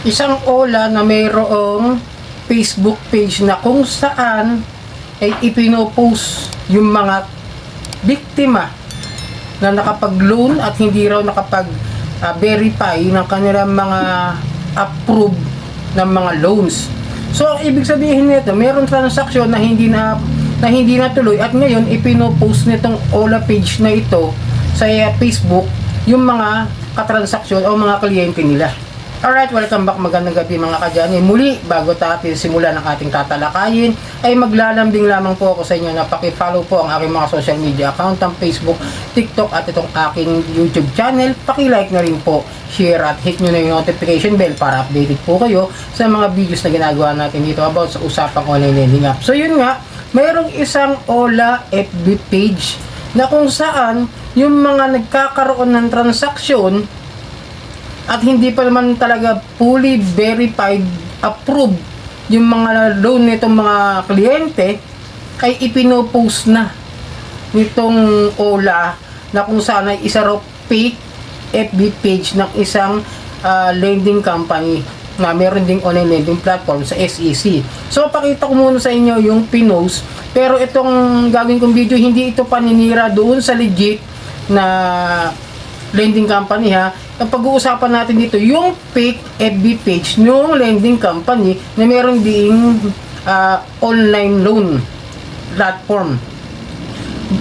Isang OLA na mayroong Facebook page na kung saan ay ipinopost yung mga biktima na nakapag-loan at hindi raw nakapag-verify ng kanilang mga approved ng mga loans. So, ang ibig sabihin nito, mayroong transaksyon na hindi natuloy at ngayon ipinopost nitong OLA page na ito sa Facebook yung mga katransaksyon o mga kliyente nila. Alright, welcome back, magandang gabi mga kadyani. Muli, bago natin simulan ang ating tatalakayin, ay maglalambing lamang po ako sa inyo na paki-follow po ang aking mga social media account, ang Facebook, TikTok at itong aking YouTube channel. Paki-like na rin po, share at hit nyo na yung notification bell para updated po kayo sa mga videos na ginagawa natin dito about sa usapang online lending app. So yun nga, mayroong isang OLA FB page na kung saan yung mga nagkakaroon ng transaksyon at hindi pa naman talaga fully verified, approved yung mga loan nitong mga kliyente ay ipinopost na nitong OLA na kung saan ay isa raw fake FB page ng isang lending company na meron ding online lending platform sa SEC. So pakita ko muna sa inyo yung pinost, pero itong gagawin kong video hindi ito paninira doon sa legit na lending company ha. Ang pag-uusapan natin dito yung fake FB page ng lending company na meron ding online loan platform.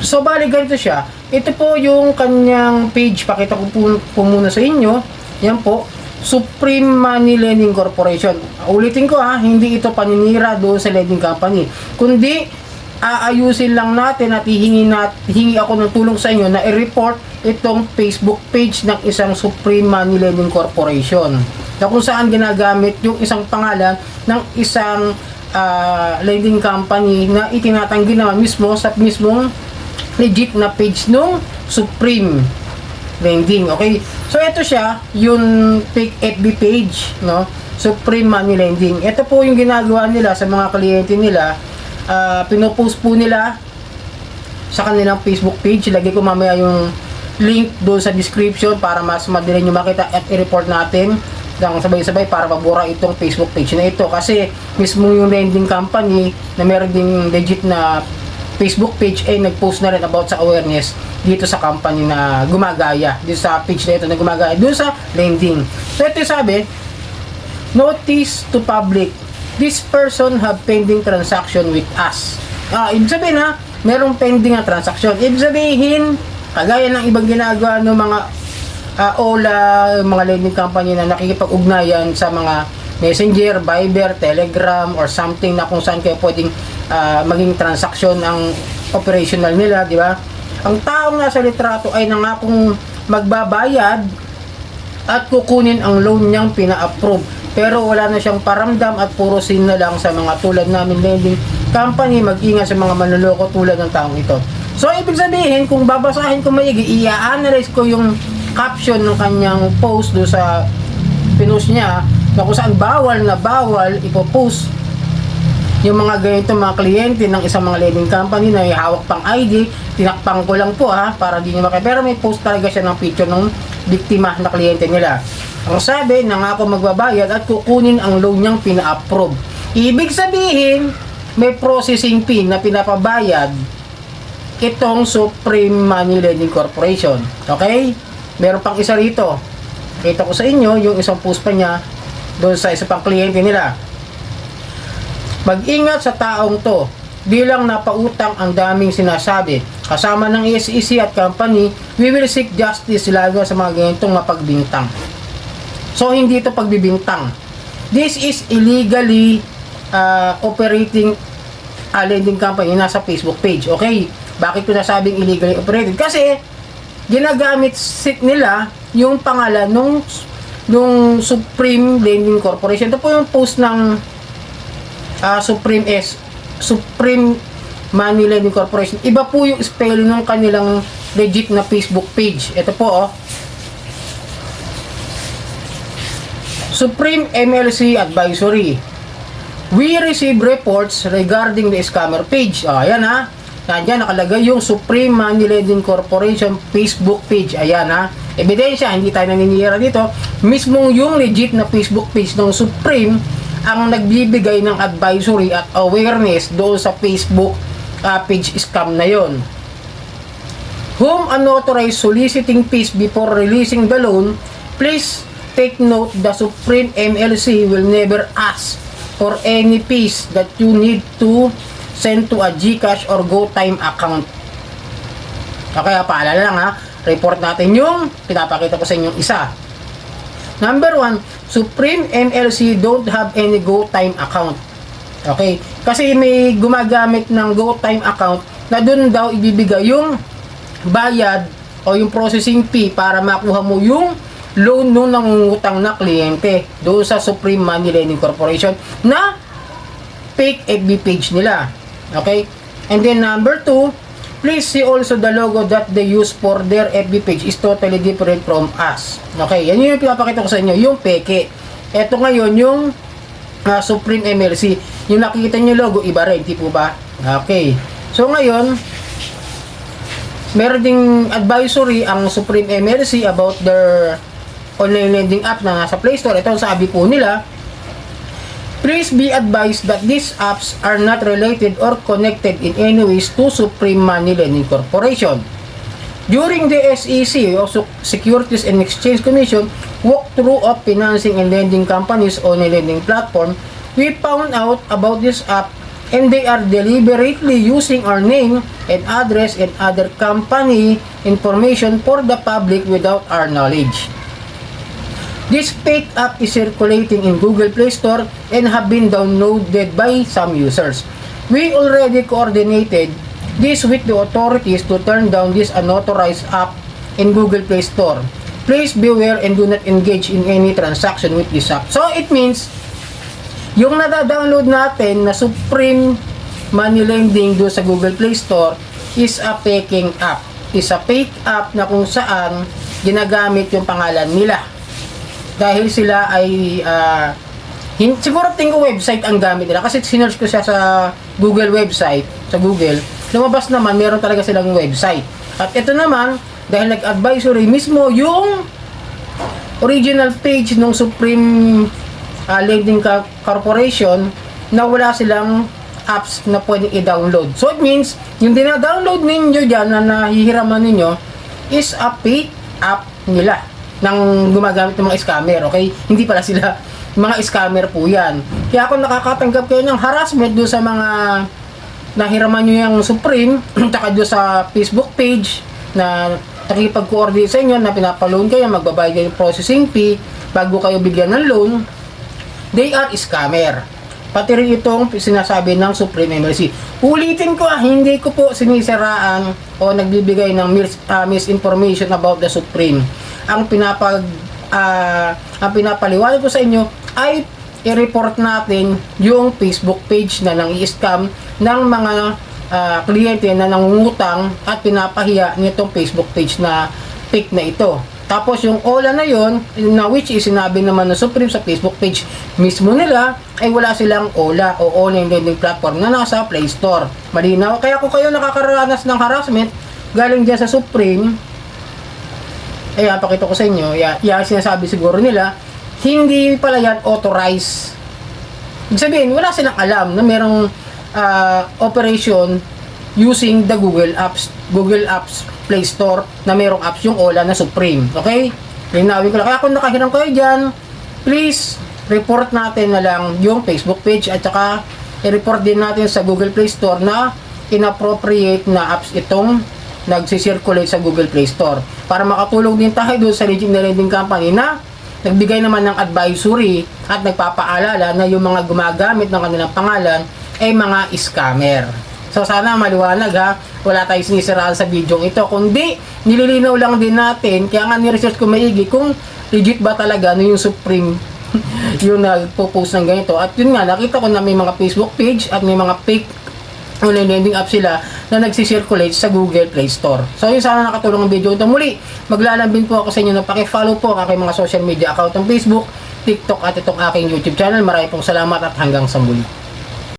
So bali ganito siya. Ito po yung kanyang page. Pakita ko po muna sa inyo. Yan po, Supreme Money Lending Corporation. Ulitin ko ha, hindi ito paninira doon sa lending company, kundi aayusin lang natin at hihingi ako ng tulong sa inyo na i-report itong Facebook page ng isang Supreme Money Lending Corporation na kung saan ginagamit yung isang pangalan ng isang lending company na itinatanggi naman mismo sa mismong legit na page ng Supreme Lending. Okay, so ito siya yung fake FB page, no? Supreme Money Lending. Ito po yung ginagawa nila sa mga kliyente nila. Pinopost po nila sa kanilang Facebook page. Lagay ko mamaya yung link doon sa description para mas madali nyo makita at i-report natin ng sabay-sabay para mabura itong Facebook page na ito, kasi mismo yung lending company na meron ding legit na Facebook page ay nag-post na rin about sa awareness dito sa company na gumagaya, dito sa page na ito na gumagaya doon sa lending. So ito sabi, notice to public, this person have pending transaction with us. Ibig sabihin ha, merong pending na transaction. Ibig sabihin, kagaya ng ibang ginagawa ng mga OLA, mga lending company na nakikipag-ugnayan sa mga Messenger, Viber, Telegram, or something na kung saan kayo pwedeng maging transaction ang operational nila, di ba? Ang taong nasa litrato ay nangakong magbabayad at kukunin ang loan niyang pina-approve, pero wala na siyang paramdam at puro sin na lang sa mga tulad namin lending company. Mag-ingat sa mga manloloko tulad ng taong ito. So ibig sabihin, kung babasahin ko maigi, i-analyze ko yung caption ng kanyang post do sa pinost niya na kung saan bawal na bawal ipopost yung mga ganito mga kliyente ng isang mga lending company na hawak pang ID. Tinakpang ko lang po ha, para di nyo makita, pero may post talaga siya ng picture ng biktima na kliyente nila. Ang sabi, nangako magbabayad at kukunin ang loan niyang pina-approve. Ibig sabihin, may processing fee na pinapabayad itong Supreme Money Lending Corporation. Okay? Meron pang isa rito. Kita ko sa inyo yung isang post pa niya doon sa isa pang kliyente nila. Mag-ingat sa taong to, bilang napautang ang daming sinasabi. Kasama ng SEC at company, we will seek justice lalo sa mga ganitong mapagbintang. So hindi ito pagbibintang. This is illegally operating a lending company nasa Facebook page. Okay? Bakit ko nasabing illegally operated? Kasi ginagamit nila yung pangalan nung Supreme Lending Corporation. Ito po yung post ng Supreme Money Lending Corporation. Iba po yung spelling ng kanilang legit na Facebook page. Ito po Supreme MLC Advisory. We receive reports regarding the scammer page. Ayan ha. Nandiyan nakalagay yung Supreme Money Lending Corporation Facebook page. Ayan ha. ebidensya, hindi tayo naninira dito, mismong yung legit na Facebook page ng Supreme ang nagbibigay ng advisory at awareness doon sa Facebook page scam na yon. Whom unauthorized soliciting fees before releasing the loan, please take note the Supreme MLC will never ask for any fees that you need to send to a GCash or GoTime account. Okay, paalala lang ha, report natin yung pinapakita ko sa inyong isa. Number 1, Supreme MLC don't have any GoTime account. Okay, kasi may gumagamit ng GoTime account na doon daw ibibigay yung bayad o yung processing fee para makuha mo yung loan nung nangungutang na kliyente doon sa Supreme Money Lending Corporation na fake FB page nila. Okay? And then number 2, please see also the logo that they use for their FB page is totally different from us. Okay? Yan yung pinapakita ko sa inyo, yung peke. Ito ngayon yung Supreme MLC. Yung nakikita nyo logo, iba rin, di po ba? Okay. So ngayon, meron ding advisory ang Supreme MLC about their online lending app na nasa Play Store. Ito sabi po nila, please be advised that these apps are not related or connected in any ways to Supreme Money Lending Corporation. During the SEC, o Securities and Exchange Commission, walkthrough of financing and lending companies online lending platform, we found out about this app and they are deliberately using our name and address and other company information for the public without our knowledge. This fake app is circulating in Google Play Store and have been downloaded by some users. We already coordinated this with the authorities to turn down this unauthorized app in Google Play Store. Please beware and do not engage in any transaction with this app. So it means, yung nada-download natin na Supreme Money Lending doon sa Google Play Store is a faking app. Is a fake app na kung saan ginagamit yung pangalan nila. Dahil sila ay siguro tingin ko website ang gamit nila kasi sinearch ko siya sa Google website, sa Google, lumabas naman meron talaga silang website. At ito naman, dahil nag-advisory mismo yung original page ng Supreme Lending Corporation na wala silang apps na pwedeng i-download. So it means, yung dina-download ninyo dyan na nahihiraman ninyo is a fake app nila ng gumagamit ng mga scammer, okay? Hindi pala sila mga scammer po yan. Kaya kung nakakatanggap kayo ng harassment doon sa mga nahiraman nyo yung Supreme, taka doon sa Facebook page na nakipag-coordinate sa inyo na pinapaloan kayo, magbabayad kayo yung processing fee bago kayo bigyan ng loan, they are scammer. Pati rin itong sinasabi ng Supreme MLC. Ulitin ko hindi ko po sinisiraan o nagbibigay ng misinformation about the Supreme. Ang pinapaliwanag ko sa inyo ay i-report natin yung Facebook page na nang i-scam ng mga kliyente na nangungutang at pinapahiya nitong Facebook page na fake na ito. Tapos yung OLA na yon, na which is sinabi naman ng Supreme sa Facebook page mismo nila, ay wala silang OLA o online lending platform na nasa Play Store. Malinaw. Kaya kung kayo nakakaranas ng harassment galing dyan sa Supreme, ayan, pakita ko sa inyo, yan sinasabi siguro nila, hindi pala yan authorized. Ibig sabihin, wala silang alam na merong operation using the Google Apps Play Store na merong apps yung OLA na Supreme. Okay? Linawin ko lang. Kaya kung nakahiram kayo dyan, please, report natin na lang yung Facebook page at saka i-report din natin sa Google Play Store na inappropriate na apps itong nagsisirculate sa Google Play Store para makatulong din tayo doon sa legit na lending company na nagbigay naman ng advisory at nagpapaalala na yung mga gumagamit ng kanilang pangalan ay mga scammer. So sana maliwanag ha, wala tayong sinisiraan sa video ito, kundi nililinaw lang din natin, kaya nga ni-research ko maigi kung legit ba talaga yung Supreme yung nagpo-post ng ganito. At yun nga, nakita ko na may mga Facebook page at may mga fake online lending app sila na nagsisirculate sa Google Play Store. So yun, sana nakatulong ang video ito. Muli, maglalambing po ako sa inyo na paki-follow po ang aking mga social media account ng Facebook, TikTok at itong aking YouTube channel. Maraming pong salamat at hanggang sa muli.